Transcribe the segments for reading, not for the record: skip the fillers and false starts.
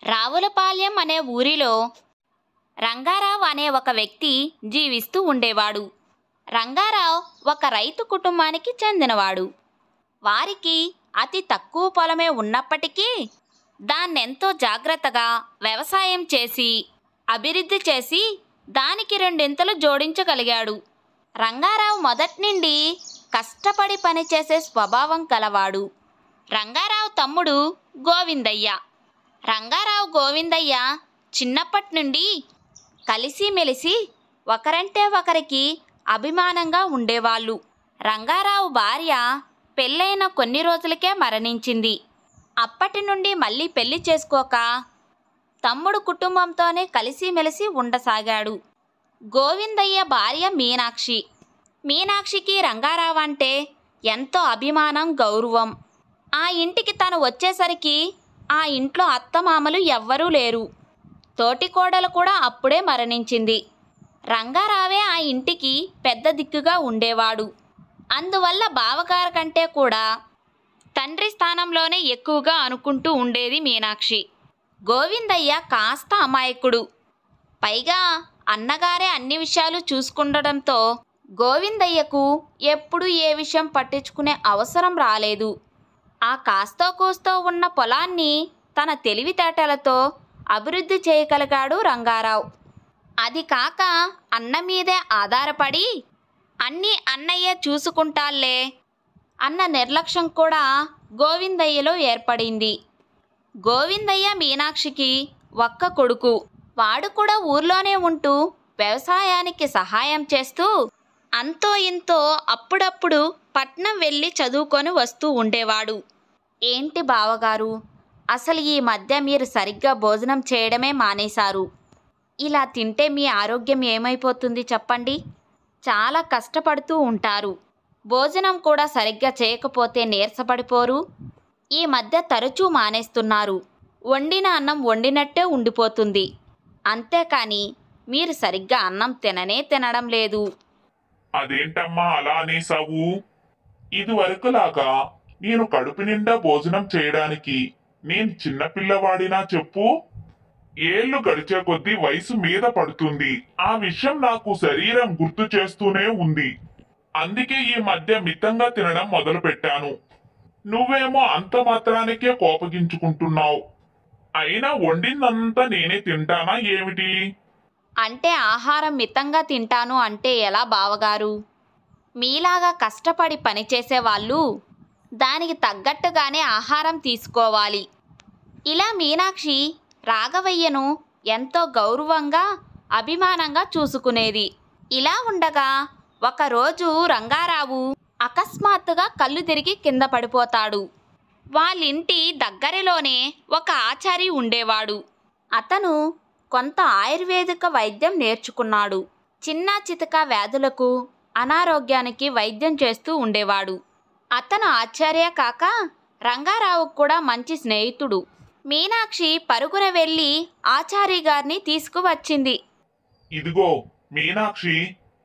రావులపాలెం అనే ఊరిలో రంగారావు అనే ఒక వ్యక్తి జీవిస్తూ ఉండేవాడు. రంగారావు ఒక రైతు కుటుంబానికి చెందినవాడు. వారికి అతి తక్కువ పొలమే ఉన్నప్పటికీ దాన్నెంతో జాగ్రత్తగా వ్యవసాయం చేసి అభివృద్ధి చేసి దానికి రెండింతలు జోడించగలిగాడు. రంగారావు మొదటి నుండి కష్టపడి పనిచేసే స్వభావం కలవాడు. రంగారావు తమ్ముడు గోవిందయ్య. రంగారావు గోవిందయ్య చిన్నప్పటి నుండి కలిసిమెలిసి ఒకరంటే ఒకరికి అభిమానంగా ఉండేవాళ్ళు. రంగారావు భార్య పెళ్ళైన కొన్ని రోజులకే మరణించింది. అప్పటి నుండి మళ్ళీ పెళ్లి చేసుకోక తమ్ముడు కుటుంబంతోనే కలిసిమెలిసి ఉండసాగాడు. గోవిందయ్య భార్య మీనాక్షి. మీనాక్షికి రంగారావు అంటే ఎంతో అభిమానం, గౌరవం. ఆ ఇంటికి తను వచ్చేసరికి ఆ ఇంట్లో అత్తమామలు ఎవ్వరూ లేరు. తోటికోడలు కూడా అప్పుడే మరణించింది. రంగారావే ఆ ఇంటికి పెద్ద దిక్కుగా ఉండేవాడు. అందువల్ల బావగారి కంటే కూడా తండ్రి స్థానంలోనే ఎక్కువగా అనుకుంటూ ఉండేది మీనాక్షి. గోవిందయ్య కాస్త అమాయకుడు. పైగా అన్నగారే అన్ని విషయాలు చూసుకుండడంతో గోవిందయ్యకు ఎప్పుడు ఏ విషయం పట్టించుకునే అవసరం రాలేదు. ఆ కాస్తో కూస్తో ఉన్న పొలాన్ని తన తెలివితేటలతో అభివృద్ధి చేయగలిగాడు రంగారావు. అది కాక అన్న మీదే ఆధారపడి అన్నీ అన్నయ్య చూసుకుంటాలే అన్న నిర్లక్ష్యం కూడా గోవిందయ్యలో ఏర్పడింది. గోవిందయ్య మీనాక్షికి ఒక్క కొడుకు. వాడు కూడా ఊర్లోనే ఉంటూ వ్యవసాయానికి సహాయం చేస్తూ అంతో ఇంతో అప్పుడప్పుడు పట్నం వెళ్ళి చదువుకొని వస్తూ ఉండేవాడు. ఏంటి బావగారు, అసలు ఈ మధ్య మీరు సరిగ్గా భోజనం చేయడమే మానేశారు. ఇలా తింటే మీ ఆరోగ్యం ఏమైపోతుంది చెప్పండి. చాలా కష్టపడుతూ ఉంటారు. భోజనం కూడా సరిగ్గా చేయకపోతే నీరసపడిపోరు. ఈ మధ్య తరచూ మానేస్తున్నారు. వండిన అన్నం వండినట్టే ఉండిపోతుంది. అంతేకాని మీరు సరిగ్గా అన్నం తినడం లేదు. అదేంటమ్మా అలా అనేసావు? ఇదివరకులాగా నేను కడుపు నిండా భోజనం చేయడానికి నేను చిన్నపిల్లవాడినా చెప్పు? ఏళ్లు గడిచే కొద్దీ వయసు మీద పడుతుంది. ఆ విషయం నాకు శరీరం గుర్తు చేస్తూనే ఉంది. అందుకే ఈ మధ్య మితంగా తినడం మొదలు పెట్టాను. నువ్వేమో అంత మాత్రానికే కోపగించుకుంటున్నావు. అయినా వండిందంతా నేనే తింటానా ఏమిటి? అంటే ఆహారం మితంగా తింటాను అంటే ఎలా బావగారు? మీలాగా కష్టపడి పనిచేసే వాళ్ళు దానికి తగ్గట్టుగానే ఆహారం తీసుకోవాలి. ఇలా మీనాక్షి రాఘవయ్యను ఎంతో గౌరవంగా అభిమానంగా చూసుకునేది. ఇలా ఉండగా ఒకరోజు రంగారావు అకస్మాత్తుగా కళ్ళు తిరిగి కింద పడిపోతాడు. వాళ్ళింటి దగ్గరలోనే ఒక ఆచారి ఉండేవాడు. అతను కొంత ఆయుర్వేదిక వైద్యం నేర్చుకున్నాడు. చిన్న చితక వ్యాధులకు అనారోగ్యానికి వైద్యం చేస్తూ ఉండేవాడు. అతను ఆచార్య కాక రంగారావు కూడా మంచి స్నేహితుడు. మీనాక్షి పరుగున వెళ్ళి ఆచారి గారిని తీసుకువచ్చింది. ఇదిగో మీనాక్షి,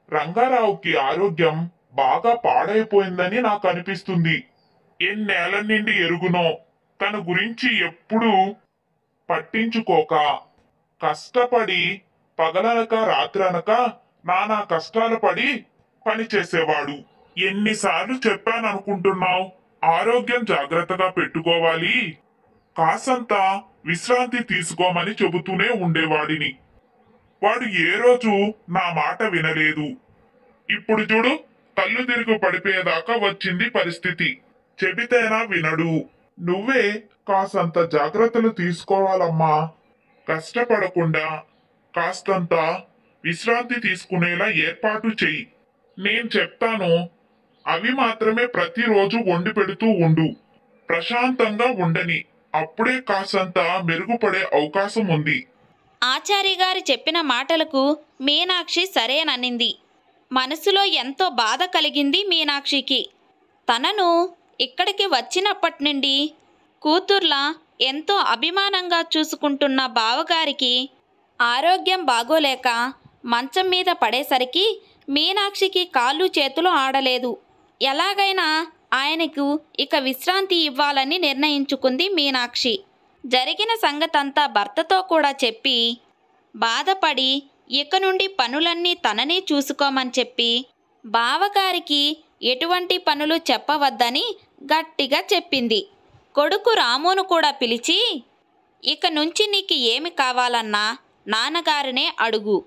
రంగారావుకి ఆరోగ్యం బాగా పాడైపోయిందని నాకు అనిపిస్తుంది. ఎన్నేళ్ల నుండి ఎరుగునో తన గురించి ఎప్పుడూ పట్టించుకోక కష్టపడి పగలనక రాత్రనక నానా కష్టాలు పడి పనిచేసేవాడు. ఎన్నిసార్లు చెప్పాననుకుంటున్నావు? ఆరోగ్యం జాగ్రత్తగా పెట్టుకోవాలి, కాసంత విశ్రాంతి తీసుకోమని చెబుతూనే ఉండేవాడిని. వాడు ఏ రోజు నా మాట వినలేదు. ఇప్పుడు చూడు, కళ్ళు తిరిగి పడిపోయేదాకా వచ్చింది పరిస్థితి. చెబితేనా వినడు. నువ్వే కాసంత జాగ్రత్తలు తీసుకోవాలమ్మా. కష్టపడకుండా కాస్తంత విశ్రాంతి తీసుకునేలా ఏర్పాటు చెయ్యి. నేను చెప్తాను, అవి మాత్రమే ప్రతిరోజు వండి పెడుతూ ఉండు. ప్రశాంతంగా ఉండని. అప్పుడే కాసంత మెరుగుపడే అవకాశం ఉంది. ఆచారి గారు చెప్పిన మాటలకు మీనాక్షి సరేననింది. మనసులో ఎంతో బాధ కలిగింది మీనాక్షికి. తనను ఇక్కడికి వచ్చినప్పటి నుండి కూతుర్లా ఎంతో అభిమానంగా చూసుకుంటున్న బావగారికి ఆరోగ్యం బాగోలేక మంచం మీద పడేసరికి మీనాక్షికి కాళ్ళు చేతులు ఆడలేదు. ఎలాగైనా ఆయనకు ఇక విశ్రాంతి ఇవ్వాలని నిర్ణయించుకుంది మీనాక్షి. జరిగిన సంగతంతా భర్తతో కూడా చెప్పి బాధపడి ఇక నుండి పనులన్నీ తననే చూసుకోమని చెప్పి బావగారికి ఎటువంటి పనులు చెప్పవద్దని గట్టిగా చెప్పింది. కొడుకు రామును కూడా పిలిచి, ఇక నుంచి నీకు ఏమి కావాలన్నా నాన్నగారినే అడుగు,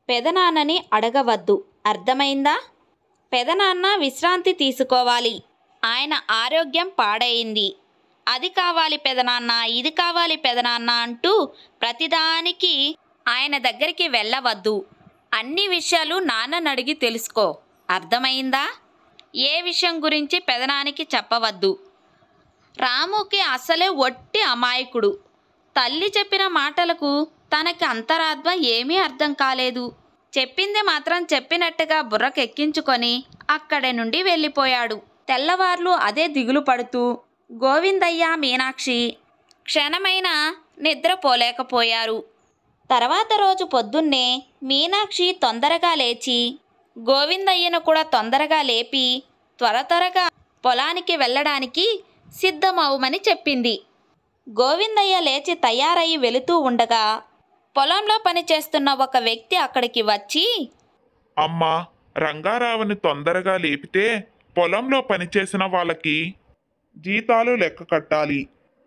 పెదనాన్నని అడగవద్దు, అర్థమైందా? పెదనాన్న విశ్రాంతి తీసుకోవాలి, ఆయన ఆరోగ్యం పాడైంది, అది కావాలి పెదనాన్న, ఇది కావాలి పెదనాన్న అంటూ ప్రతిదానికి ఆయన దగ్గరికి వెళ్ళవద్దు. అన్ని విషయాలు నాన్నని అడిగి తెలుసుకో, అర్థమైందా? ఏ విషయం గురించి పెదనానికి చెప్పవద్దు. రాముకి అసలే ఒట్టి అమాయకుడు. తల్లి చెప్పిన మాటలకు తనకి అంతరాత్మ ఏమీ అర్థం కాలేదు. చెప్పింది మాత్రం చెప్పినట్టుగా బుర్రకెక్కించుకొని అక్కడి నుండి వెళ్ళిపోయాడు. తెల్లవార్లు అదే దిగులు పడుతూ గోవిందయ్య, మీనాక్షి క్షణమైనా నిద్రపోలేకపోయారు. తర్వాత రోజు పొద్దున్నే మీనాక్షి తొందరగా లేచి గోవిందయ్యను కూడా తొందరగా లేపి త్వరగా పొలానికి వెళ్ళడానికి సిద్ధమవుమని చెప్పింది. గోవిందయ్య లేచి తయారయ్యి వెళుతూ ఉండగా పొలంలో పనిచేస్తున్న ఒక వ్యక్తి అక్కడికి వచ్చి, అమ్మా, రంగారావుని తొందరగా లేపితే పొలంలో పనిచేసిన వాళ్ళకి జీతాలు లెక్క కట్టాలి.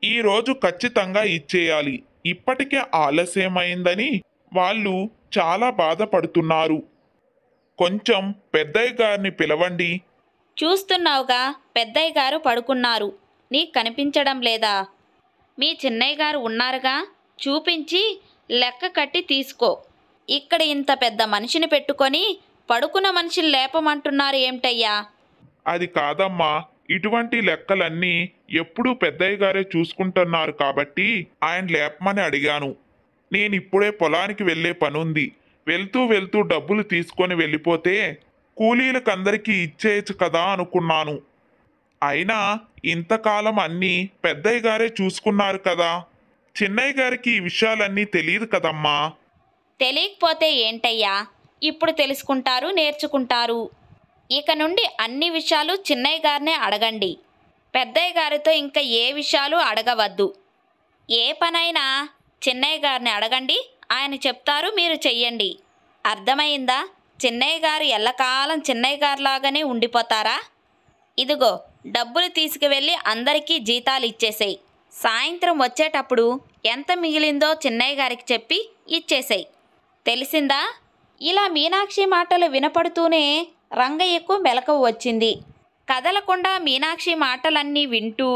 ఈరోజు ఖచ్చితంగా ఇచ్చేయాలి. ఇప్పటికే ఆలస్యమైందని వాళ్ళు చాలా బాధపడుతున్నారు. కొంచెం పెద్దయ్య గారిని పిలవండి. చూస్తున్నావుగా పెద్దయ్య గారు పడుకున్నారు, నీకు కనిపించడం లేదా? మీ చిన్నయ్య గారు ఉన్నారుగా, చూపించి లెక్క కట్టి తీసుకో. ఇక్కడ ఇంత పెద్ద మనిషిని పెట్టుకొని పడుకున్న మనిషిని లేపమంటున్నారు ఏమిటయ్యా? అది కాదమ్మా, ఇటువంటి లెక్కలన్నీ ఎప్పుడూ పెద్దయ్య గారే చూసుకుంటున్నారు కాబట్టి ఆయన లేపమని అడిగాను. నేనిప్పుడే పొలానికి వెళ్ళే పనుంది. వెళ్తూ వెళ్తూ డబ్బులు తీసుకొని వెళ్ళిపోతే కూలీలకందరికీ ఇచ్చేయచ్చు కదా అనుకున్నాను. అయినా ఇంతకాలం అన్నీ పెద్దయ్య గారే చూసుకున్నారు కదా. చిన్నయ్య గారికి ఈ విషయాలన్నీ తెలియదు కదమ్మా. తెలియకపోతే ఏంటయ్యా, ఇప్పుడు తెలుసుకుంటారు, నేర్చుకుంటారు. ఇక నుండి అన్ని విషయాలు చిన్నయ్య గారినే అడగండి. పెద్దయ్య గారితో ఇంకా ఏ విషయాలు అడగవద్దు. ఏ పనైనా చిన్నయ్య గారిని అడగండి, ఆయన చెప్తారు, మీరు చెయ్యండి. అర్థమైందా? చిన్నయ్య గారు ఎల్లకాలం చిన్నయ్య గారిలాగానే ఉండిపోతారా? ఇదిగో డబ్బులు తీసుకువెళ్ళి అందరికీ జీతాలు ఇచ్చేసేయి. సాయంత్రం వచ్చేటప్పుడు ఎంత మిగిలిందో చిన్నయ్య గారికి చెప్పి ఇచ్చేసేయి. తెలిసిందా? ఇలా మీనాక్షి మాటలు వినపడుతూనే రంగయ్యకు మెలకువ వచ్చింది. కదలకుండా మీనాక్షి మాటలన్నీ వింటూ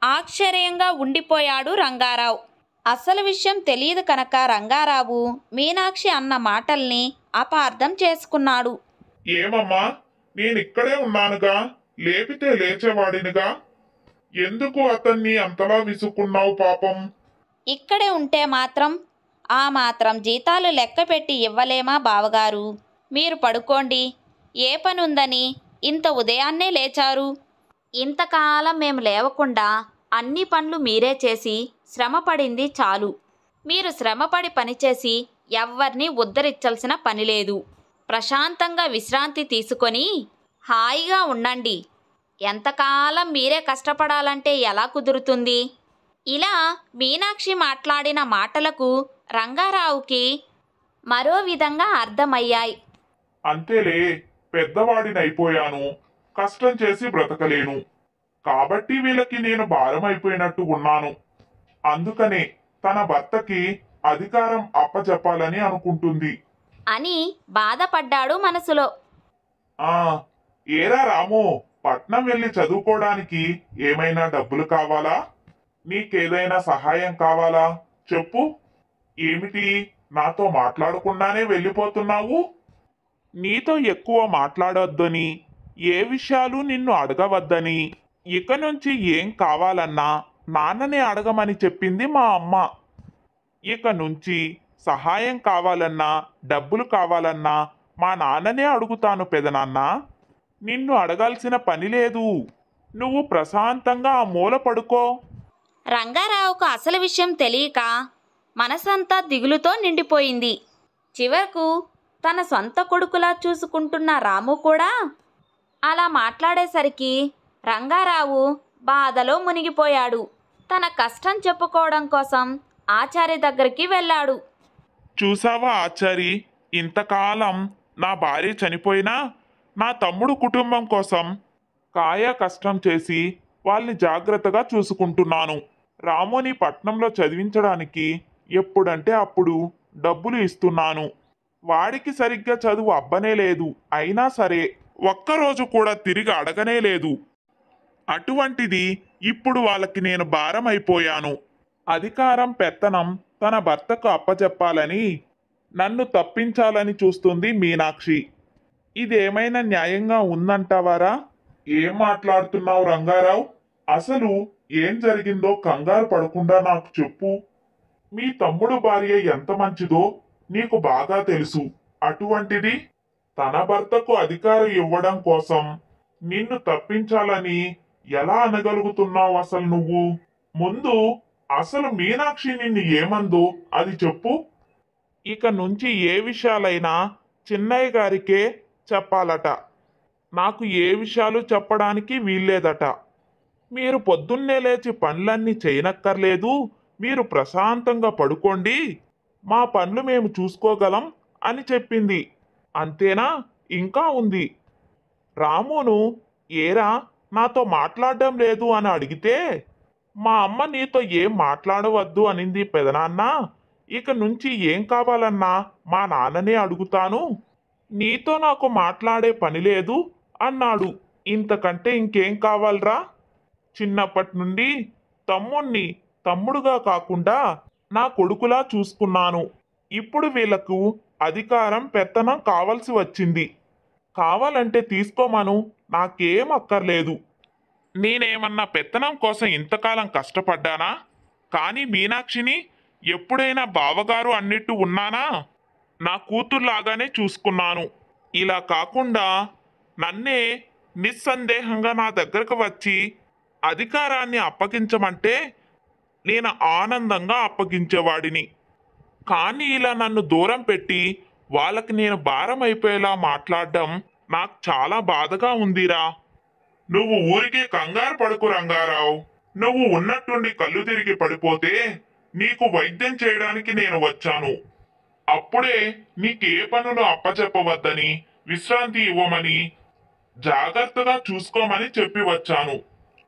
ఆశ్చర్యంగా ఉండిపోయాడు రంగారావు. అసలు విషయం తెలియదు కనుక రంగారావు మీనాక్షి అన్న మాటల్ని అపార్థం చేసుకున్నాడు. ఏమమ్మా, నేనిక్కడే ఉన్నానుగా, లేపితే లేచేవాడినిగా. ఎందుకు అతన్ని అంతలా విసుక్కున్నావు పాపం? ఇక్కడే ఉంటే మాత్రం ఆ మాత్రం జీతాలు లెక్క పెట్టి ఇవ్వలేమా బావగారు? మీరు పడుకోండి. ఏ పనుందని ఇంత ఉదయాన్నే లేచారు? ఇంతకాలం మేము లేవకుండా అన్ని పనులు మీరే చేసి శ్రమపడింది చాలు. మీరు శ్రమపడి పనిచేసి ఎవ్వరినీ ఉద్ధరించాల్సిన పని లేదు. ప్రశాంతంగా విశ్రాంతి తీసుకొని హాయిగా ఉండండి. ఎంతకాలం మీరే కష్టపడాలంటే ఎలా కుదురుతుంది? ఇలా మీనాక్షి మాట్లాడిన మాటలకు రంగారావుకి మరో విధంగా అర్థమయ్యాయి. అంతేలే, పెద్దవాడినైపోయాను, కష్టం చేసి బ్రతకలేను. కాబట్టి వీళ్ళకి నేను భారం అయిపోయినట్టు ఉన్నాను. అందుకనే తన భర్తకి అధికారం అప్పచెప్పాలని అనుకుంటుంది అని బాధపడ్డాడు మనసులో. ఆ ఏరా రాము, పట్నం వెళ్ళి చదువుకోవడానికి ఏమైనా డబ్బులు కావాలా? నీకేదైనా సహాయం కావాలా? చెప్పు. ఏమిటి, నాతో మాట్లాడకుండానే వెళ్ళిపోతున్నావు? నీతో ఎక్కువ మాట్లాడొద్దని, ఏ విషయాలు నిన్ను అడగవద్దని, ఇక నుంచి ఏం కావాలన్నా నాన్ననే అడగమని చెప్పింది మా అమ్మ. ఇక నుంచి సహాయం కావాలన్నా, డబ్బులు కావాలన్నా మా నాన్ననే అడుగుతాను పెదనాన్న. నిన్ను అడగాల్సిన పని లేదు. నువ్వు ప్రశాంతంగా ఆ మూల పడుకో. రంగారావుకు అసలు విషయం తెలియక మనసంతా దిగులుతో నిండిపోయింది. చివరకు తన సొంత కొడుకులా చూసుకుంటున్న రాము కూడా అలా మాట్లాడేసరికి రంగారావు బాధలో మునిగిపోయాడు. తన కష్టం చెప్పుకోవడం కోసం ఆచారి దగ్గరికి వెళ్ళాడు. చూసావా ఆచారి, ఇంతకాలం నా భార్య చనిపోయినా నా తమ్ముడు కుటుంబం కోసం కాయ కష్టం చేసి వాళ్ళని జాగ్రత్తగా చూసుకుంటున్నాను. రాముని పట్నంలో చదివించడానికి ఎప్పుడంటే అప్పుడు డబ్బులు ఇస్తున్నాను. వాడికి సరిగ్గా చదువు అబ్బనే లేదు, అయినా సరే ఒక్కరోజు కూడా తిరిగి అడగనే లేదు. అటువంటిది ఇప్పుడు వాళ్ళకి నేను భారం అయిపోయాను. అధికారం పెత్తనం తన భర్తకు అప్పచెప్పాలని నన్ను తప్పించాలని చూస్తుంది మీనాక్షి. ఇదేమైనా న్యాయంగా ఉందంటావారా? ఏం మాట్లాడుతున్నావు రంగారావు? అసలు ఏం జరిగిందో కంగారు పడకుండా నాకు చెప్పు. మీ తమ్ముడు భార్య ఎంత మంచిదో నీకు బాగా తెలుసు. అటువంటిది తన భర్తకు అధికారం ఇవ్వడం కోసం నిన్ను తప్పించాలని ఎలా అనగలుగుతున్నావు అసలు నువ్వు? ముందు అసలు మీనాక్షి నిన్ను ఏమందో అది చెప్పు. ఇక నుంచి ఏ విషయాలైనా చిన్నయ్య గారికే చెప్పాలట. నాకు ఏ విషయాలు చెప్పడానికి వీల్లేదట. మీరు పొద్దున్నే లేచి పనులన్నీ చేయనక్కర్లేదు, మీరు ప్రశాంతంగా పడుకోండి, మా పనులు మేము చూసుకోగలం అని చెప్పింది. అంతేనా? ఇంకా ఉంది. రామును ఏరా నాతో మాట్లాడడం లేదు అని అడిగితే, మా అమ్మ నీతో ఏం మాట్లాడవద్దు అనింది పెదనాన్న. ఇక నుంచి ఏం కావాలన్నా మా నాన్ననే అడుగుతాను, నీతో నాకు మాట్లాడే పని లేదు అన్నాడు. ఇంతకంటే ఇంకేం కావాలరా? చిన్నప్పటి నుండి తమ్ముణ్ణి తమ్ముడుగా కాకుండా నా కొడుకులా చూసుకున్నాను. ఇప్పుడు వీళ్లకు అధికారం పెత్తనం కావలసి వచ్చింది. కావాలంటే తీసుకోమను, నాకేం అక్కర్లేదు. నేనేమన్నా పెత్తనం కోసం ఇంతకాలం కష్టపడ్డానా? కానీ మీనాక్షిని ఎప్పుడైనా బావగారు అన్నట్టు ఉన్నానా? నా కూతుర్లాగానే చూసుకున్నాను. ఇలా కాకుండా నన్నే నిస్సందేహంగా నా దగ్గరకు వచ్చి అధికారాన్ని అప్పగించమంటే నేను ఆనందంగా అప్పగించేవాడిని. కానీ ఇలా నన్ను దూరం పెట్టి వాళ్ళకి నేను భారం అయిపోయేలా మాట్లాడడం నాకు చాలా బాధగా ఉందిరా. నువ్వు ఊరికే కంగారు పడుకు రంగారావు. నువ్వు ఉన్నట్టుండి కళ్ళు తిరిగి పడిపోతే నీకు వైద్యం చేయడానికి నేను వచ్చాను. అప్పుడే నీకే పనులు అప్పచెప్పవద్దని, విశ్రాంతి ఇవ్వమని, జాగ్రత్తగా చూసుకోమని చెప్పి వచ్చాను.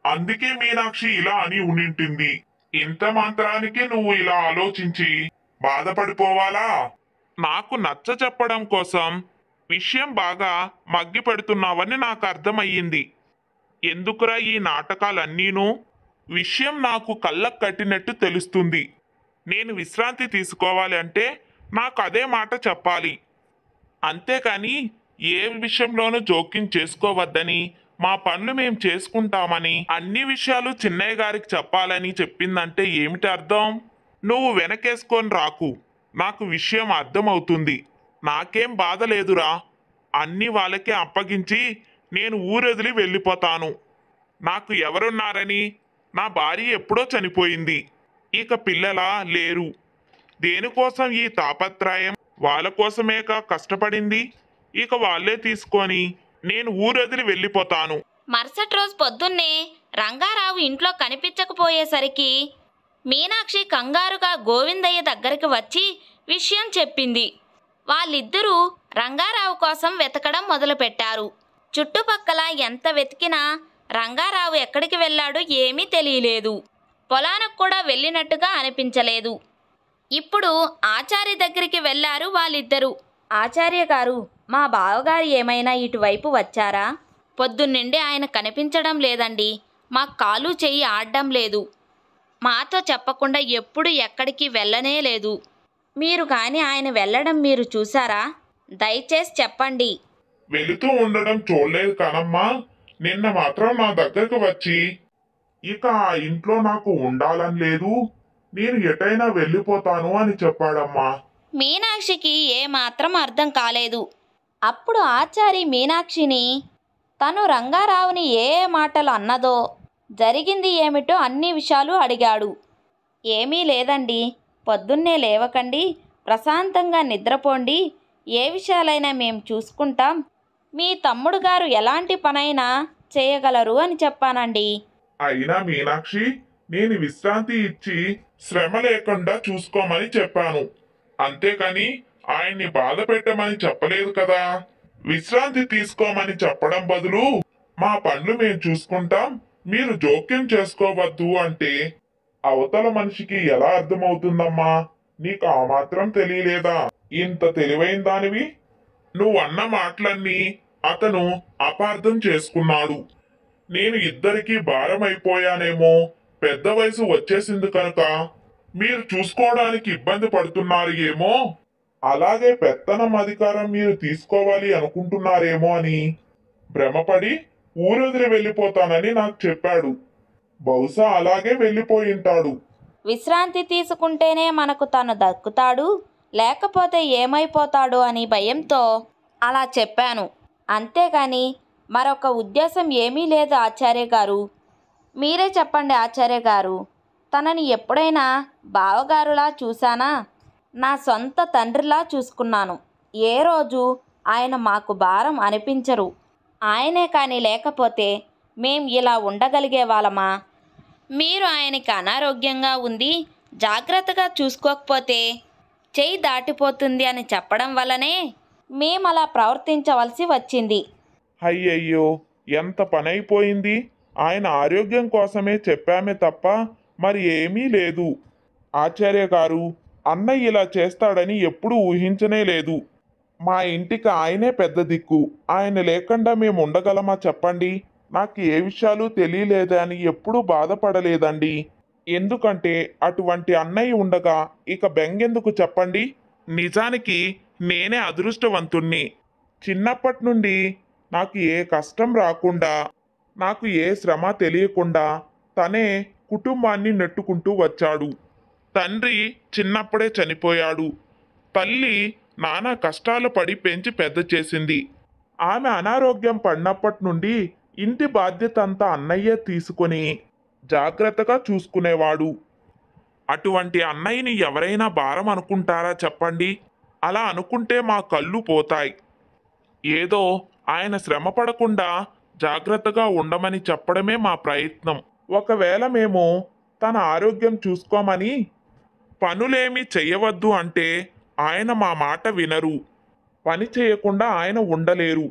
అందుకే మీనాక్షి ఇలా అని ఉండింటుంది. ఇంత మాత్రానికి నువ్వు ఇలా ఆలోచించి బాధపడిపోవాలా? నాకు నచ్చ చెప్పడం కోసం విషయం బాగా మగ్గి పెడుతున్నావని నాకు అర్థమయ్యింది. ఎందుకురా ఈ నాటకాలన్నీను? విషయం నాకు కళ్ళకు కట్టినట్టు తెలుస్తుంది. నేను విశ్రాంతి తీసుకోవాలి అంటే నాకు అదే మాట చెప్పాలి. అంతేకాని ఏ విషయంలోనూ జోక్యం చేసుకోవద్దని, మా పనులు మేము చేసుకుంటామని, అన్ని విషయాలు చిన్నయ్య గారికి చెప్పాలని చెప్పిందంటే ఏమిటి అర్థం? నువ్వు వెనకేసుకొని రాకు, నాకు విషయం అర్థమవుతుంది. నాకేం బాధ లేదురా. అన్నీ వాళ్ళకే అప్పగించి నేను ఊరొదిలి వెళ్ళిపోతాను. నాకు ఎవరున్నారని? నా భార్య ఎప్పుడో చనిపోయింది. ఇక పిల్లలా లేరు. దేనికోసం ఈ తాపత్రయం? వాళ్ళ కోసమేగా కష్టపడింది. ఇక వాళ్ళే తీసుకొని నేను ఊరొదిలి వెళ్ళిపోతాను. మరుసటి రోజు పొద్దున్నే రంగారావు ఇంట్లో కనిపించకపోయేసరికి మీనాక్షి కంగారుగా గోవిందయ్య దగ్గరికి వచ్చి విషయం చెప్పింది. వాళ్ళిద్దరూ రంగారావు కోసం వెతకడం మొదలుపెట్టారు. చుట్టుపక్కల ఎంత వెతికినా రంగారావు ఎక్కడికి వెళ్ళాడో ఏమీ తెలియలేదు. పొలానికి కూడా వెళ్ళినట్టుగా అనిపించలేదు. ఇప్పుడు ఆచార్య దగ్గరికి వెళ్ళారు వాళ్ళిద్దరూ. ఆచార్య గారు, మా బావగారు ఏమైనా ఇటువైపు వచ్చారా? పొద్దున్నుండి ఆయన కనిపించడం లేదండి. మా కాలు చెయ్యి ఆడడం లేదు. మాతో చెప్పకుండా ఎప్పుడు ఎక్కడికి వెళ్ళనే లేదు. మీరు కానీ ఆయన వెళ్ళడం మీరు చూసారా? దయచేసి చెప్పండి. వెళుతూ ఉండడం చూడలేదు కానమ్మా. నిన్న మాత్రం నా దగ్గరకు వచ్చి ఇక ఆ ఇంట్లో నాకు ఉండాలని లేదు, నేను ఎటైనా వెళ్ళిపోతాను అని చెప్పాడమ్మా. మీనాక్షికి ఏమాత్రం అర్థం కాలేదు. అప్పుడు ఆచారి మీనాక్షిని తను రంగారావుని ఏ మాటలు అన్నదో, జరిగింది ఏమిటో అన్ని విషయాలు అడిగాడు. ఏమీ లేదండి, పొద్దున్నే లేవకండి, ప్రశాంతంగా నిద్రపోండి, ఏ విషయాలైనా మేము చూసుకుంటాం, మీ తమ్ముడు గారు ఎలాంటి పనైనా చేయగలరు అని చెప్పానండి. అయినా మీనాక్షి, నేను విశ్రాంతి ఇచ్చి శ్రమ లేకుండా చూసుకోమని చెప్పాను. అంతేకాని ఆయన్ని బాధ పెట్టమని చెప్పలేదు కదా. విశ్రాంతి తీసుకోమని చెప్పడం బదులు మా పనులు మేము చూసుకుంటాం, మీరు జోక్యం చేసుకోవద్దు అంటే అవతల మనిషికి ఎలా అర్థమవుతుందమ్మా? నీకు ఆ మాత్రం తెలియలేదా? ఇంత తెలివైన దానివి. నువ్వన్న మాటలన్నీ అతను అపార్థం చేసుకున్నాడు. నేను ఇద్దరికీ భారం అయిపోయానేమో, పెద్ద వయసు వచ్చేసింది కనుక మీరు చూసుకోవడానికి ఇబ్బంది పడుతున్నారు ఏమో, అలాగే పెత్తనం అధికారం మీరు తీసుకోవాలి అనుకుంటున్నారేమో అని భ్రమపడి ఊరొదిలి వెళ్ళిపోతానని నాకు చెప్పాడు. బహుశా అలాగే వెళ్ళిపోయింటాడు. విశ్రాంతి తీసుకుంటేనే మనకు తను దక్కుతాడు, లేకపోతే ఏమైపోతాడు అని భయంతో అలా చెప్పాను. అంతేగాని మరొక ఉద్దేశం ఏమీ లేదు ఆచార్య గారు. మీరే చెప్పండి ఆచార్య గారు. తనని ఎప్పుడైనా బావగారులా చూశానా? నా సొంత తండ్రిలా చూసుకున్నాను. ఏ రోజు ఆయన మాకు భారం అనిపించరు. ఆయనే కానీ లేకపోతే మేం ఇలా ఉండగలిగే వాళ్ళమా? మీరు ఆయనకి అనారోగ్యంగా ఉంది, జాగ్రత్తగా చూసుకోకపోతే చెయ్యి దాటిపోతుంది అని చెప్పడం వల్లనే మేము అలా ప్రవర్తించవలసి వచ్చింది. అయ్యయ్యో, ఎంత పనైపోయింది. ఆయన ఆరోగ్యం కోసమే చెప్పామే తప్ప మరి ఏమీ లేదు. ఆచార్య గారు, అన్నయ్య ఇలా చేస్తాడని ఎప్పుడూ ఊహించనే లేదు. మా ఇంటికి ఆయనే పెద్ద దిక్కు. ఆయన లేకుండా మేము ఉండగలమా చెప్పండి? నాకు ఏ విషయాలు తెలియలేదా అని ఎప్పుడూ బాధపడలేదండి. ఎందుకంటే అటువంటి అన్నయ్య ఉండగా ఇక బెంగెందుకు చెప్పండి? నిజానికి నేనే అదృష్టవంతుణ్ణి. చిన్నప్పటి నుండి నాకు ఏ కష్టం రాకుండా, నాకు ఏ శ్రమ తెలియకుండా తనే కుటుంబాన్ని నెట్టుకుంటూ వచ్చాడు. తండ్రి చిన్నప్పుడే చనిపోయాడు. తల్లి నానా కష్టాలు పడి పెంచి పెద్ద చేసింది. ఆమె అనారోగ్యం పడినప్పటి నుండి ఇంటి బాధ్యత అంతా అన్నయ్య తీసుకొని జాగ్రత్తగా చూసుకునేవాడు. అటువంటి అన్నయ్యని ఎవరైనా భారం అనుకుంటారా చెప్పండి? అలా అనుకుంటే మా కళ్ళు పోతాయి. ఏదో ఆయన శ్రమ పడకుండా జాగ్రత్తగా ఉండమని చెప్పడమే మా ప్రయత్నం. ఒకవేళ మేము తన ఆరోగ్యం చూసుకోమని పనులేమీ చెయ్యవద్దు అంటే ఆయన మా మాట వినరు. పని చేయకుండా ఆయన ఉండలేరు.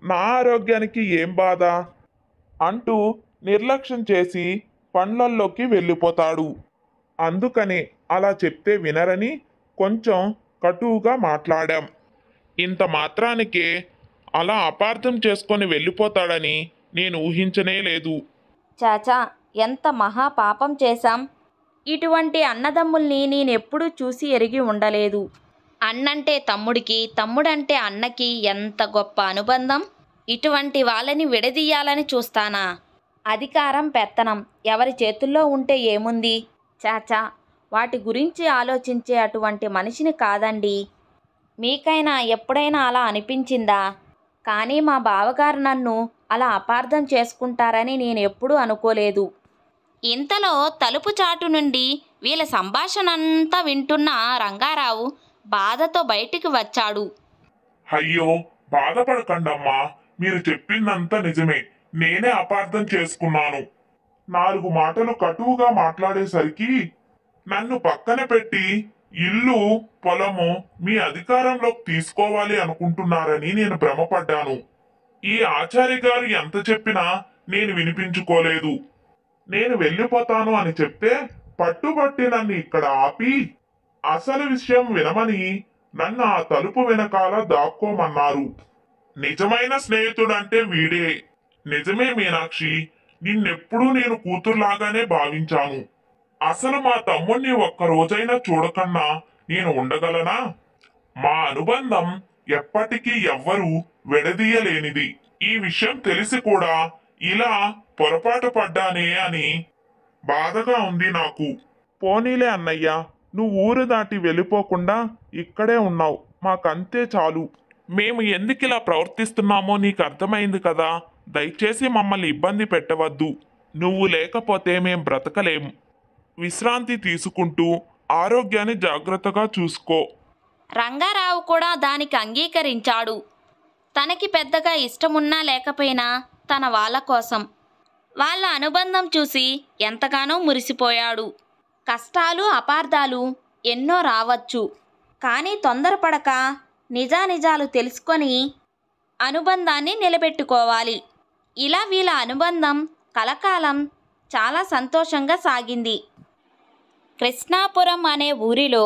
నా ఆరోగ్యానికి ఏం బాధ అంటూ నిర్లక్ష్యం చేసి పనులలోకి వెళ్ళిపోతాడు. అందుకనే అలా చెప్తే వినరని కొంచెం కటువుగా మాట్లాడాం. ఇంత మాత్రానికే అలా అపార్థం చేసుకొని వెళ్ళిపోతాడని నేను ఊహించనే లేదు. చాచా, ఎంత మహా పాపం చేశాం. ఇటువంటి అన్నదమ్ముల్ని నేనెప్పుడూ చూసి ఎరిగి ఉండలేదు. అన్నంటే తమ్ముడికి, తమ్ముడంటే అన్నకి ఎంత గొప్ప అనుబంధం. ఇటువంటి వాళ్ళని విడదీయాలని చూస్తానా? అధికారం, పెత్తనం ఎవరి చేతుల్లో ఉంటే ఏముంది? చాచా, వాటి గురించి ఆలోచించే అటువంటి మనిషిని కాదండి. మీకైనా ఎప్పుడైనా అలా అనిపించిందా? కానీ మా బావగారు నన్ను అలా అపార్థం చేసుకుంటారని నేను ఎప్పుడూ అనుకోలేదు. ఇంతలో తలుపు చాటు నుండి వీళ్ళ సంభాషణ అంతా వింటున్న రంగారావు బాధతో బయటికి వచ్చాడు. అయ్యో, బాధపడకండమ్మా. మీరు చెప్పిందంతా నిజమే. నేనే అపార్థం చేసుకున్నాను. 4 మాటలు కటువుగా మాట్లాడేసరికి నన్ను పక్కన పెట్టి ఇల్లు, పొలము మీ అధికారంలోకి తీసుకోవాలి అనుకుంటున్నారని నేను భ్రమపడ్డాను. ఈ ఆచార్య గారు ఎంత చెప్పినా నేను వినిపించుకోలేదు. నేను వెళ్ళిపోతాను అని చెప్తే పట్టుబట్టి నన్ను ఇక్కడ ఆపి అసలు విషయం వినమని నన్ను ఆ తలుపు వెనకాల దాక్కోమన్నారు. నిజమైన స్నేహితుడంటే వీడే. నిజమే మీనాక్షి, నిన్నెప్పుడూ నేను కూతురులాగానే భావించాను. అసలు మా తమ్ముణ్ణి ఒక్కరోజైనా చూడకన్నా నేను ఉండగలనా? మా అనుబంధం ఎప్పటికీ ఎవ్వరూ విడదీయలేనిది. ఈ విషయం తెలిసి కూడా ఇలా పొరపాటు పడ్డానే అని బాధగా ఉంది నాకు. పోనీలే అన్నయ్య, నువ్వు ఊరు దాటి వెళ్ళిపోకుండా ఇక్కడే ఉన్నావు. మాకంతే చాలు. మేము ఎందుకిలా ప్రవర్తిస్తున్నామో నీకు అర్థమైంది కదా. దయచేసి మమ్మల్ని ఇబ్బంది పెట్టవద్దు. నువ్వు లేకపోతే మేం బ్రతకలేము. విశ్రాంతి తీసుకుంటూ ఆరోగ్యాన్ని జాగ్రత్తగా చూసుకో. రంగారావు కూడా దానికి అంగీకరించాడు. తనకి పెద్దగా ఇష్టమున్నా లేకపోయినా తన వాళ్ళ కోసం వాళ్ళ అనుబంధం చూసి ఎంతగానో మురిసిపోయాడు. కష్టాలు అపార్థాలు ఎన్నో రావచ్చు, కానీ తొందరపడక నిజానిజాలు తెలుసుకొని అనుబంధాన్ని నిలబెట్టుకోవాలి. ఇలా వీళ్ళ అనుబంధం కలకాలం చాలా సంతోషంగా సాగింది. కృష్ణాపురం అనే ఊరిలో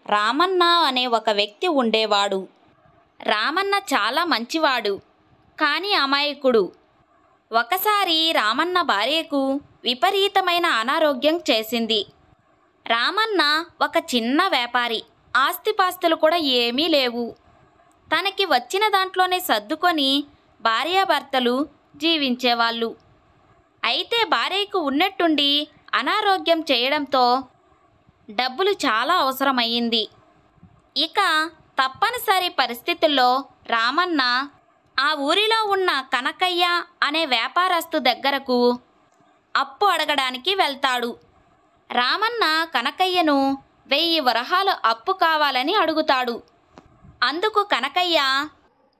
రామన్న అనే ఒక వ్యక్తి ఉండేవాడు. రామన్న చాలా మంచివాడు, కానీ అమాయకుడు. ఒకసారి రామన్న భార్యకు విపరీతమైన అనారోగ్యం చేసింది. రామన్న ఒక చిన్న వ్యాపారి, ఆస్తిపాస్తులు కూడా ఏమీ లేవు. తనకి వచ్చిన దాంట్లోనే సర్దుకొని భార్యాభర్తలు జీవించేవాళ్ళు. అయితే భార్యకు ఉన్నట్టుండి అనారోగ్యం చేయడంతో డబ్బులు చాలా అవసరమయ్యింది. ఇక తప్పనిసరి పరిస్థితుల్లో రామన్న ఆ ఊరిలో ఉన్న కనకయ్య అనే వ్యాపారస్తు దగ్గరకు అప్పు అడగడానికి వెళ్తాడు. రామన్న కనకయ్యను 1000 వరహాలు అప్పు కావాలని అడుగుతాడు. అందుకు కనకయ్య,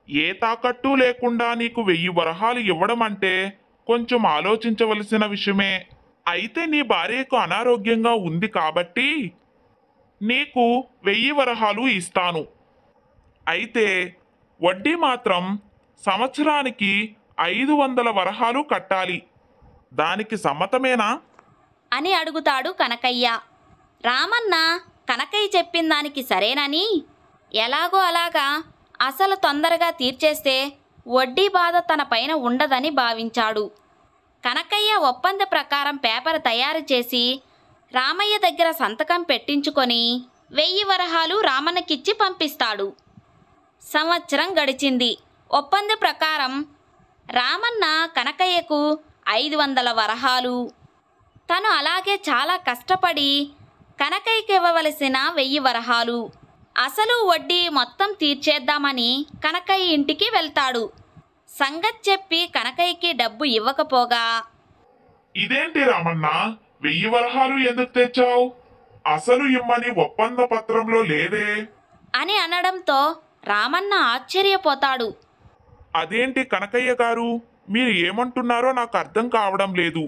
ఏ తాకట్టు లేకుండా నీకు 1000 వరహాలు ఇవ్వడం అంటే కొంచెం ఆలోచించవలసిన విషయమే. అయితే నీ భార్యకు అనారోగ్యంగా ఉంది కాబట్టి నీకు 1000 వరహాలు ఇస్తాను. అయితే వడ్డీ మాత్రం సంవత్సరానికి 500 వరహాలు కట్టాలి. దానికి సమ్మతమేనా అని అడుగుతాడు కనకయ్య. రామన్న కనకయ్య చెప్పిన దానికి సరేనని, ఎలాగో అలాగా అసలు తొందరగా తీర్చేస్తే వడ్డీ బాధ తన పైన ఉండదని భావించాడు. కనకయ్య ఒప్పంద ప్రకారం పేపర్ తయారు చేసి రామయ్య దగ్గర సంతకం పెట్టించుకొని 1000 వరహాలు రామన్నకిచ్చి పంపిస్తాడు. సంవత్సరం గడిచింది. ఒప్పంద ప్రకారం రామన్న కనకయ్యకు 500 వరహాలు, తను అలాగే చాలా కష్టపడి కనకయ్యకి ఇవ్వవలసిన 1000 వరహాలు, అసలు వడ్డీ మొత్తం తీర్చేద్దామని కనకయ్య ఇంటికి వెళ్తాడు. సంగతి చెప్పి కనకయ్యకి డబ్బు ఇవ్వకపోగా, ఇదేంటి రామన్న 1000 వరహాలు ఎందుకు తెచ్చావు? అసలు ఇమ్మని ఒప్పంద పత్రంలో లేదే అని అనడంతో రామన్న ఆశ్చర్యపోతాడు. అదేంటి కనకయ్య గారు, మీరు ఏమంటున్నారో నాకు అర్థం కావడం లేదు.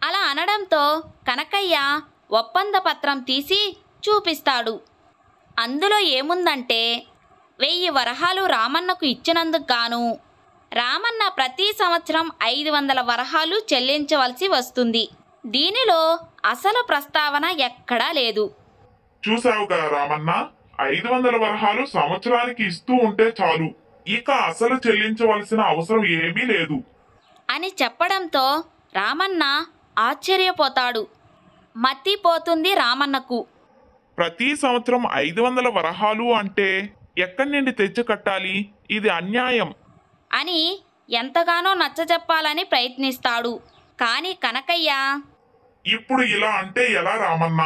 అలా అనడంతో కనకయ్య ఒప్పంద పత్రం తీసి చూపిస్తాడు. అందులో ఏముందంటే 1000 వరహాలు రామన్నకు ఇచ్చినందుకు గాను రామన్న ప్రతి సంవత్సరం 500 వరహాలు చెల్లించవలసి వస్తుంది. దీనిలో అసలు ప్రస్తావన ఎక్కడా లేదు. చూసావుగా రామన్న, 500 వరహాలు సంవత్సరానికి ఇస్తూ ఉంటే చాలు, ఇక అసలు చెల్లించవలసిన అవసరం ఏమీ లేదు అని చెప్పడంతో రామన్న ఆశ్చర్యపోతాడు. మతిపోతుంది రామన్నకు. ప్రతి సంవత్సరం 500 వరహాలు అంటే ఎక్కడి నుండి తెచ్చి కట్టాలి? ఇది అన్యాయం అని ఎంతగానో నచ్చజెప్పాలని ప్రయత్నిస్తాడు. కానీ కనకయ్య, ఇప్పుడు ఇలా అంటే ఎలా రామన్న?